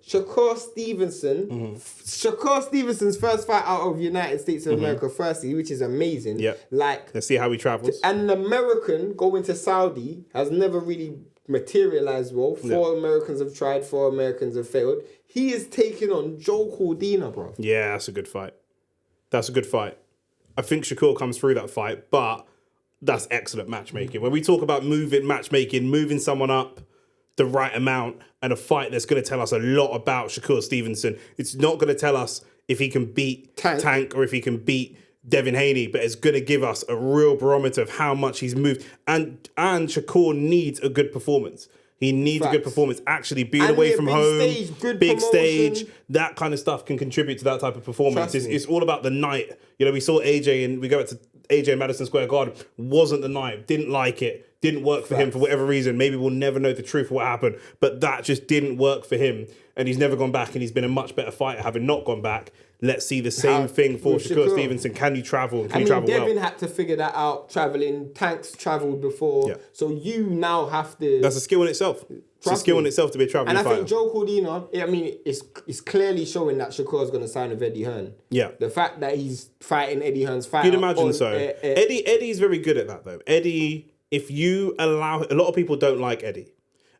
Shakur Stevenson. Shakur Stevenson's first fight out of United States of America, firstly, which is amazing. Yeah. Like, let's see how he travels. and an American going to Saudi has never really materialized well. 4 Americans have tried, 4 Americans have failed. He is taking on Joe Cordina, bro. Yeah, that's a good fight. That's a good fight. I think Shakur comes through that fight, but that's excellent matchmaking. When we talk about matchmaking, moving someone up the right amount and a fight that's going to tell us a lot about Shakur Stevenson, it's not going to tell us if he can beat Tank or if he can beat Devin Haney, but it's going to give us a real barometer of how much he's moved. And Shakur needs a good performance. He needs a good performance. Actually, being away from home, big stage, that kind of stuff can contribute to that type of performance. It's all about the night. You know, we saw AJ, and we go back to AJ in Madison Square Garden. Wasn't the night. Didn't like it. Didn't work for him for whatever reason. Maybe we'll never know the truth of what happened. But that just didn't work for him. And he's never gone back, and he's been a much better fighter having not gone back. Let's see the same thing for Shakur Stevenson. Can he travel? Can he travel well? Devin had to figure that out, traveling. Tank's travelled before. Yeah. So you now have to... That's a skill in itself. It's a skill in itself to be a travelling fighter. And I think Joe Cordina, I mean, it's clearly showing that Shakur's going to sign with Eddie Hearn. Yeah. The fact that he's fighting Eddie Hearn's fight... You'd imagine so. Eddie's very good at that, though. Eddie, if you allow... A lot of people don't like Eddie.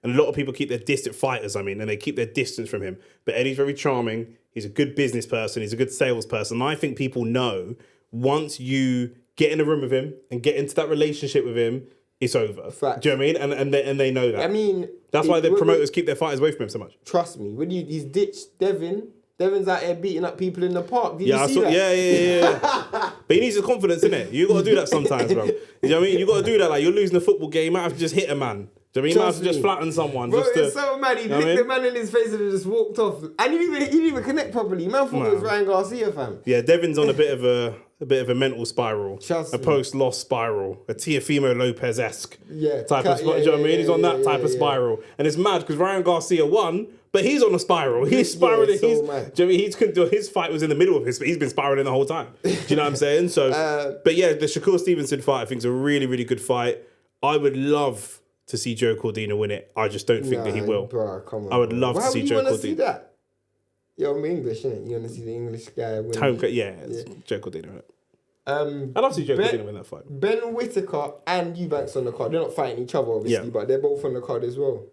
And a lot of people keep their distant fighters, and they keep their distance from him. But Eddie's very charming. He's a good business person. He's a good salesperson. And I think people know once you get in a room with him and get into that relationship with him, it's over. Fact. Do you know what I mean? And they know that. I mean... That's why the promoters keep their fighters away from him so much. Trust me. When he's ditched Devin... Devin's out here beating up people in the park. Did you see that? Yeah. But he needs the confidence, innit? You got to do that sometimes, bro. You know what I mean? You got to do that. Like, you're losing a football game. You might have to just hit a man. Do you know what I mean? You might have to just flatten someone. Bro, just it's so mad. He licked the man in his face and just walked off. And he didn't even connect properly. Man thought it was Ryan Garcia, fam. Yeah, Devin's on a bit of a mental spiral. Trust a me. post-loss spiral. A Teofimo Lopez-esque type of spiral. Yeah, Do you know what I mean? He's on that type of spiral. And it's mad because Ryan Garcia won, but he's on a spiral. He's spiraling. So do you know what I mean? His fight was in the middle of his, but he's been spiraling the whole time. Do you know what I'm saying? So, but yeah, the Shakur Stevenson fight I think is a really, really good fight. I would love to see Joe Cordina win it. I just don't think that he will. Bro, come on. I would love to see Joe Cordina. Why would you want to see that? Yo, I'm English, innit? You want to see the English guy win? Joe Cordina. I'd love to see Joe Cordina win that fight. Ben Whittaker and Eubanks on the card. They're not fighting each other, obviously, but they're both on the card as well.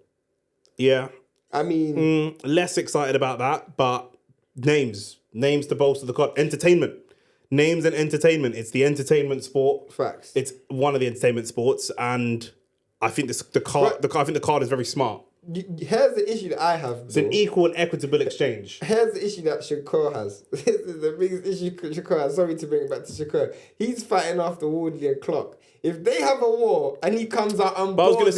Yeah. I mean... less excited about that, but names to bolster the card. Entertainment. Names and entertainment. It's the entertainment sport. Facts. It's one of the entertainment sports, and I think the card is very smart. Here's the issue that I have, bro. It's an equal and equitable exchange. Here's the issue that Shakur has. This is the biggest issue Shakur has. Sorry to bring it back to Shakur. He's fighting after Woodley and Clark. If they have a war and he comes out and I was going to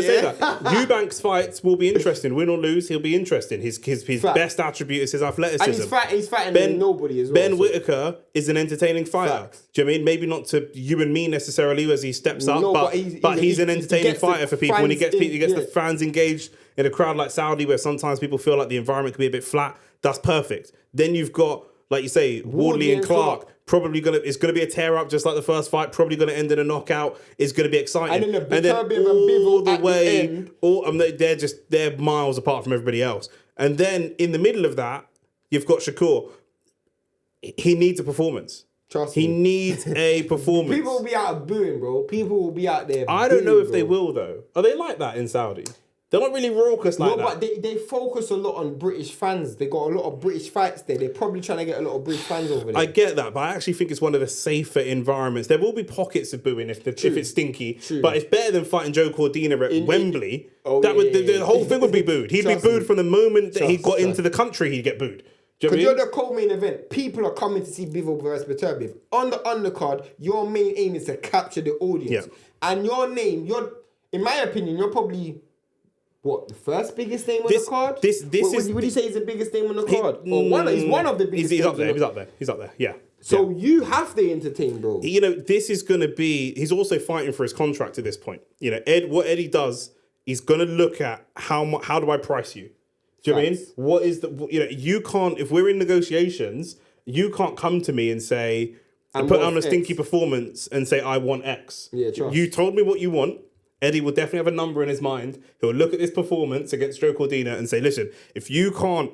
say that. Eubanks fights will be interesting. Win or lose, he'll be interesting. His best attribute is his athleticism. And he's fighting nobody as well. Ben Whittaker is an entertaining fighter. Facts. Do you know what I mean? Maybe not to you and me necessarily as he steps up, but he's an entertaining fighter for people. When he gets the fans engaged in a crowd like Saudi, where sometimes people feel like the environment can be a bit flat. That's perfect. Then you've got, like you say, Woodley and Clark. It's gonna be a tear up just like the first fight. Probably gonna end in a knockout. It's gonna be exciting. And then all the way, they're miles apart from everybody else. And then in the middle of that, you've got Shakur. He needs a performance. Trust me. He needs a performance. People will be out booing, bro. People will be out there. I don't know if they will though. Are they like that in Saudi? They're not really raucous like that. No, but they focus a lot on British fans. They got a lot of British fights there. They're probably trying to get a lot of British fans over there. I get that, but I actually think it's one of the safer environments. There will be pockets of booing if it's stinky, but it's better than fighting Joe Cordina at Wembley. The whole thing would be booed. He'd be booed from the moment that he got into the country. He'd get booed. Because you're the co-main event. People are coming to see Bivol versus Beterbiev. On the undercard, your main aim is to capture the audience. Yeah. And your name, in my opinion, you're probably... What, the first biggest name on the card? Would you say he's the biggest name on the card? He's one of the biggest He's up there. He's up there. Yeah. So you have to entertain, bro. You know, this is going to be... He's also fighting for his contract at this point. You know, what Eddie does, he's going to look at how do I price you? Do you know what I mean? What is the... You know, you can't... If we're in negotiations, you can't come to me and say... And put on a stinky performance and say, I want X. Yeah, trust. You told me what you want. Eddie will definitely have a number in his mind. He'll look at this performance against Joe Cordina and say, listen, if you can't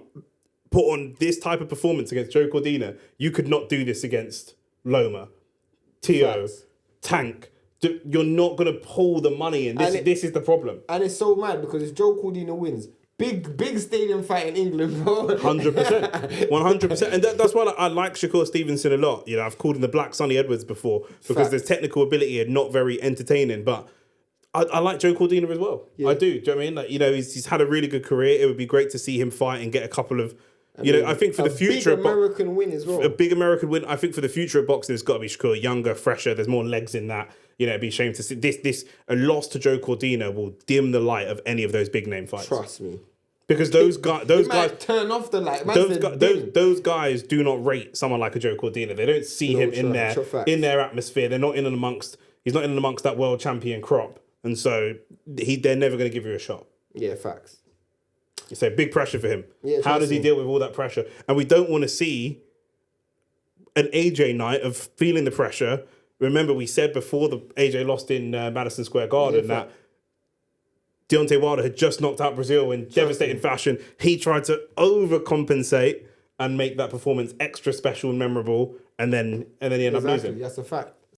put on this type of performance against Joe Cordina, you could not do this against Loma, Tio, Tank. You're not going to pull the money in. This is the problem. And it's so mad because if Joe Cordina wins, big stadium fight in England, bro. 100%. 100%. And that's why I like Shakur Stevenson a lot. You know, I've called him the Black Sonny Edwards before because there's technical ability and not very entertaining. But I like Joe Cordina as well. Yeah. I do. Do you know what I mean? Like, you know, he's had a really good career. It would be great to see him fight and get a couple of... I think for the future... A big American win as well. A big American win. I think for the future of boxing, it's got to be Shakur. Younger, fresher. There's more legs in that. You know, it'd be a shame to see... A loss to Joe Cordina will dim the light of any of those big name fights. Trust me. Because those guys turn off the light. Those guys do not rate someone like a Joe Cordina. They don't see him in their atmosphere. They're not he's not in and amongst that world champion crop. And so they're never going to give you a shot. Yeah, facts. So big pressure for him. Yeah, how does he deal with all that pressure? And we don't want to see an AJ night of feeling the pressure. Remember, we said before the AJ lost in Madison Square Garden that Deontay Wilder had just knocked out Brazil in devastating fashion. He tried to overcompensate and make that performance extra special and memorable, and then he ended up losing. That's a fact.